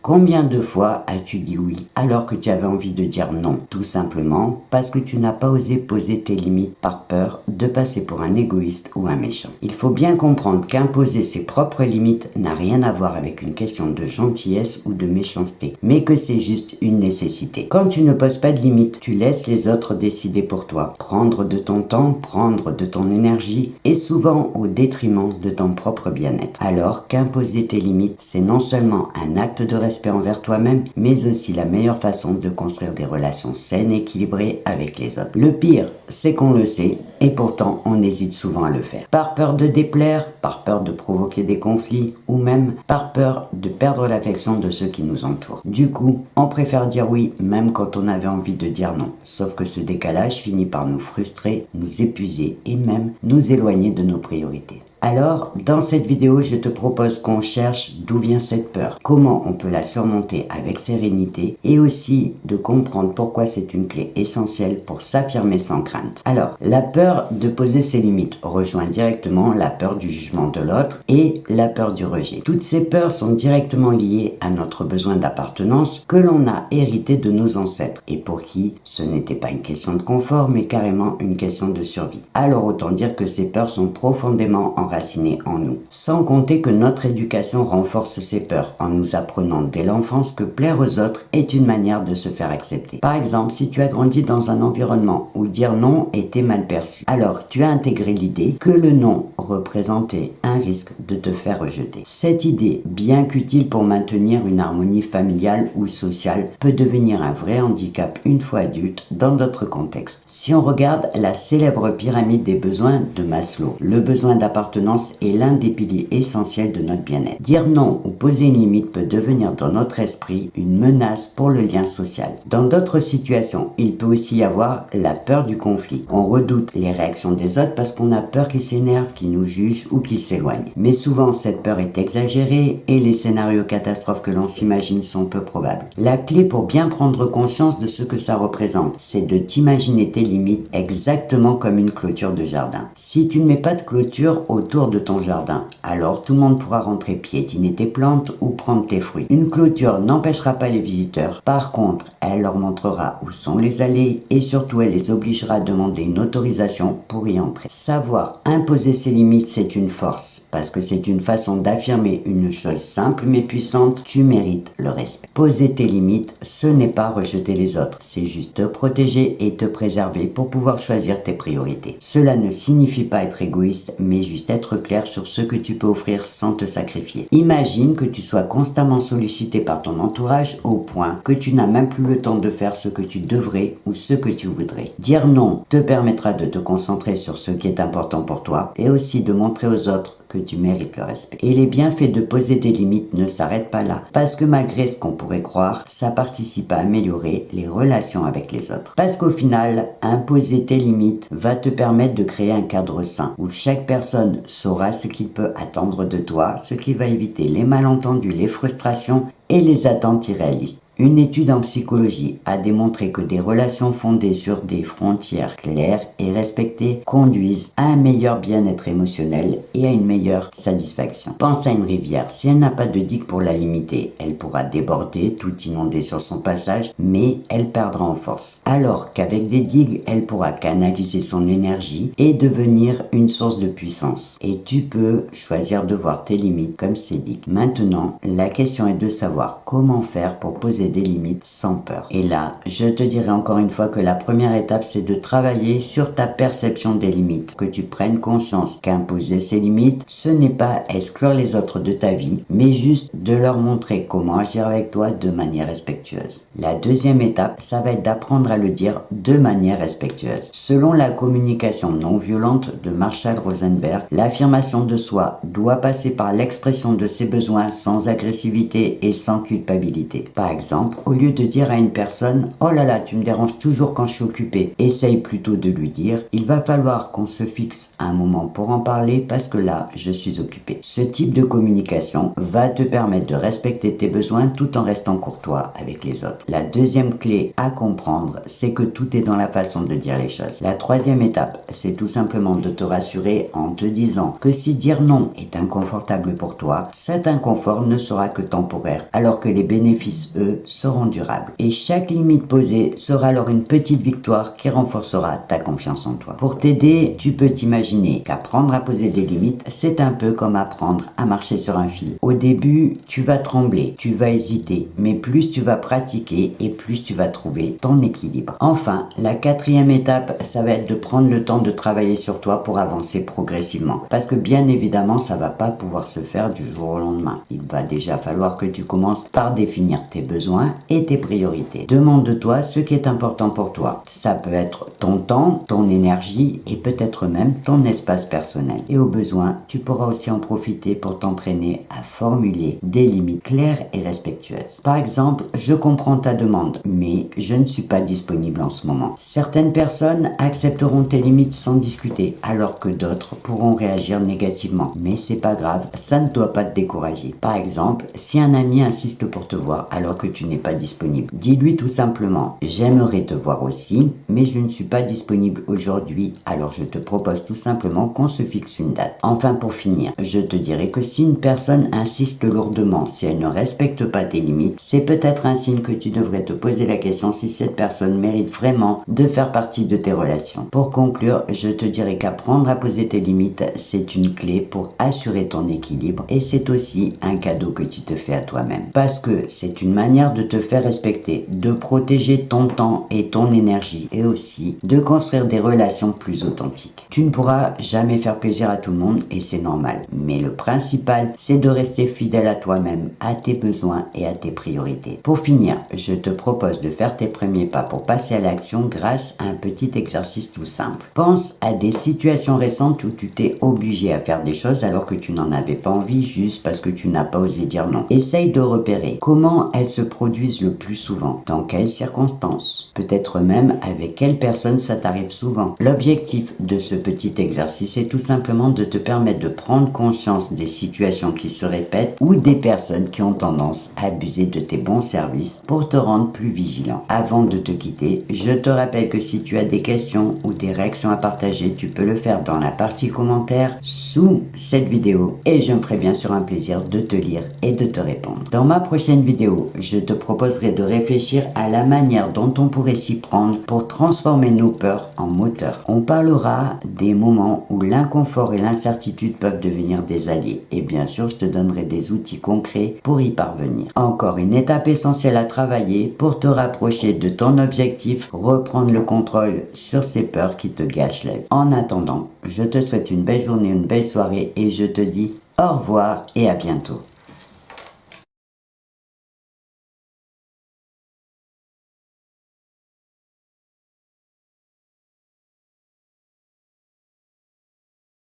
Combien de fois as-tu dit oui alors que tu avais envie de dire non? Tout simplement parce que tu n'as pas osé poser tes limites par peur de passer pour un égoïste ou un méchant. Il faut bien comprendre qu'imposer ses propres limites n'a rien à voir avec une question de gentillesse ou de méchanceté, mais que c'est juste une nécessité. Quand tu ne poses pas de limites, tu laisses les autres décider pour toi, prendre de ton temps, prendre de ton énergie et souvent au détriment de ton propre bien-être. Alors qu'imposer tes limites, c'est non seulement un acte de respect envers toi-même, mais aussi la meilleure façon de construire des relations saines et équilibrées avec les autres. Le pire, c'est qu'on le sait et pourtant on hésite souvent à le faire. Par peur de déplaire, par peur de provoquer des conflits ou même par peur de perdre l'affection de ceux qui nous entourent. Du coup, on préfère dire oui même quand on avait envie de dire non. Sauf que ce décalage finit par nous frustrer, nous épuiser et même nous éloigner de nos priorités. Alors, dans cette vidéo, je te propose qu'on cherche d'où vient cette peur, comment on peut la surmonter avec sérénité et aussi de comprendre pourquoi c'est une clé essentielle pour s'affirmer sans crainte. Alors, la peur de poser ses limites rejoint directement la peur du jugement de l'autre et la peur du rejet. Toutes ces peurs sont directement liées à notre besoin d'appartenance que l'on a hérité de nos ancêtres et pour qui ce n'était pas une question de confort mais carrément une question de survie. Alors autant dire que ces peurs sont profondément enracinées en nous. Sans compter que notre éducation renforce ces peurs en nous apprenant dès l'enfance que plaire aux autres est une manière de se faire accepter. Par exemple, si tu as grandi dans un environnement où dire non était mal perçu, alors tu as intégré l'idée que le non représentait un risque de te faire rejeter. Cette idée, bien qu'utile pour maintenir une harmonie familiale ou sociale, peut devenir un vrai handicap une fois adulte dans d'autres contextes. Si on regarde la célèbre pyramide des besoins de Maslow, le besoin d'appartenance est l'un des piliers essentiels de notre bien-être. Dire non ou poser une limite peut devenir dans notre esprit une menace pour le lien social. Dans d'autres situations, il peut aussi y avoir la peur du conflit. On redoute les réactions des autres parce qu'on a peur qu'ils s'énervent, qu'ils nous jugent ou qu'ils s'éloignent. Mais souvent, cette peur est exagérée et les scénarios catastrophes que l'on s'imagine sont peu probables. La clé pour bien prendre conscience de ce que ça représente, c'est de t'imaginer tes limites exactement comme une clôture de jardin. Si tu ne mets pas de clôture autour de ton jardin, alors tout le monde pourra rentrer piétiner tes plantes ou prendre tes fruits. Une clôture n'empêchera pas les visiteurs. Par contre, elle leur montrera où sont les allées et surtout elle les obligera à demander une autorisation pour y entrer. Savoir imposer ses limites, c'est une force parce que c'est une façon d'affirmer une chose simple mais puissante. Tu mérites le respect. Poser tes limites, ce n'est pas rejeter les autres, c'est juste te protéger et te préserver pour pouvoir choisir tes priorités. Cela ne signifie pas être égoïste, mais juste être clair sur ce que tu peux offrir sans te sacrifier. Imagine que tu sois constamment sollicité par ton entourage au point que tu n'as même plus le temps de faire ce que tu devrais ou ce que tu voudrais. Dire non te permettra de te concentrer sur ce qui est important pour toi et aussi de montrer aux autres que tu mérites le respect. Et les bienfaits de poser des limites ne s'arrêtent pas là, parce que malgré ce qu'on pourrait croire, ça participe à améliorer les relations avec les autres. Parce qu'au final, imposer tes limites va te permettre de créer un cadre sain, où chaque personne saura ce qu'il peut attendre de toi, ce qui va éviter les malentendus, les frustrations et les attentes irréalistes. Une étude en psychologie a démontré que des relations fondées sur des frontières claires et respectées conduisent à un meilleur bien-être émotionnel et à une meilleure satisfaction. Pense à une rivière. Si elle n'a pas de digue pour la limiter, elle pourra déborder, tout inonder sur son passage, mais elle perdra en force. Alors qu'avec des digues, elle pourra canaliser son énergie et devenir une source de puissance. Et tu peux choisir de voir tes limites comme ces digues. Maintenant, la question est de savoir comment faire pour poser des limites sans peur. Et là, je te dirai encore une fois que la première étape, c'est de travailler sur ta perception des limites, que tu prennes conscience qu'imposer ces limites, ce n'est pas exclure les autres de ta vie, mais juste de leur montrer comment agir avec toi de manière respectueuse. La deuxième étape, ça va être d'apprendre à le dire de manière respectueuse. Selon la communication non violente de Marshall Rosenberg, l'affirmation de soi doit passer par l'expression de ses besoins sans agressivité et sans culpabilité. Par exemple, exemple, au lieu de dire à une personne « Oh là là, tu me déranges toujours quand je suis occupé », essaye plutôt de lui dire « Il va falloir qu'on se fixe un moment pour en parler parce que là, je suis occupé ». Ce type de communication va te permettre de respecter tes besoins tout en restant courtois avec les autres. La deuxième clé à comprendre, c'est que tout est dans la façon de dire les choses. La troisième étape, c'est tout simplement de te rassurer en te disant que si dire non est inconfortable pour toi, cet inconfort ne sera que temporaire, alors que les bénéfices, eux, seront durables. Et chaque limite posée sera alors une petite victoire qui renforcera ta confiance en toi. Pour t'aider, tu peux t'imaginer qu'apprendre à poser des limites, c'est un peu comme apprendre à marcher sur un fil. Au début, tu vas trembler, tu vas hésiter, mais plus tu vas pratiquer et plus tu vas trouver ton équilibre. Enfin, la quatrième étape, ça va être de prendre le temps de travailler sur toi pour avancer progressivement. Parce que bien évidemment, ça va pas pouvoir se faire du jour au lendemain. Il va déjà falloir que tu commences par définir tes besoins et tes priorités. Demande-toi ce qui est important pour toi. Ça peut être ton temps, ton énergie et peut-être même ton espace personnel. Et au besoin, tu pourras aussi en profiter pour t'entraîner à formuler des limites claires et respectueuses. Par exemple, je comprends ta demande, mais je ne suis pas disponible en ce moment. Certaines personnes accepteront tes limites sans discuter, alors que d'autres pourront réagir négativement. Mais c'est pas grave, ça ne doit pas te décourager. Par exemple, si un ami insiste pour te voir alors que tu n'es pas disponible, dis-lui tout simplement « J'aimerais te voir aussi, mais je ne suis pas disponible aujourd'hui, alors je te propose tout simplement qu'on se fixe une date. » Enfin, pour finir, je te dirais que si une personne insiste lourdement, si elle ne respecte pas tes limites, c'est peut-être un signe que tu devrais te poser la question si cette personne mérite vraiment de faire partie de tes relations. Pour conclure, je te dirais qu'apprendre à poser tes limites, c'est une clé pour assurer ton équilibre et c'est aussi un cadeau que tu te fais à toi-même. Parce que c'est une manière de te faire respecter, de protéger ton temps et ton énergie et aussi de construire des relations plus authentiques. Tu ne pourras jamais faire plaisir à tout le monde et c'est normal. Mais le principal, c'est de rester fidèle à toi-même, à tes besoins et à tes priorités. Pour finir, je te propose de faire tes premiers pas pour passer à l'action grâce à un petit exercice tout simple. Pense à des situations récentes où tu t'es obligé à faire des choses alors que tu n'en avais pas envie juste parce que tu n'as pas osé dire non. Essaye de repérer comment elles se produisent le plus souvent, dans quelles circonstances, peut-être même avec quelle personne ça t'arrive souvent. L'objectif de ce petit exercice est tout simplement de te permettre de prendre conscience des situations qui se répètent ou des personnes qui ont tendance à abuser de tes bons services pour te rendre plus vigilant. Avant de te quitter, je te rappelle que si tu as des questions ou des réactions à partager, tu peux le faire dans la partie commentaires sous cette vidéo et je me ferai bien sûr un plaisir de te lire et de te répondre. Dans ma prochaine vidéo, je te proposerai de réfléchir à la manière dont on pourrait s'y prendre pour transformer nos peurs en moteurs. On parlera des moments où l'inconfort et l'incertitude peuvent devenir des alliés et bien sûr je te donnerai des outils concrets pour y parvenir. Encore une étape essentielle à travailler pour te rapprocher de ton objectif, reprendre le contrôle sur ces peurs qui te gâchent la vie. En attendant, je te souhaite une belle journée, une belle soirée et je te dis au revoir et à bientôt.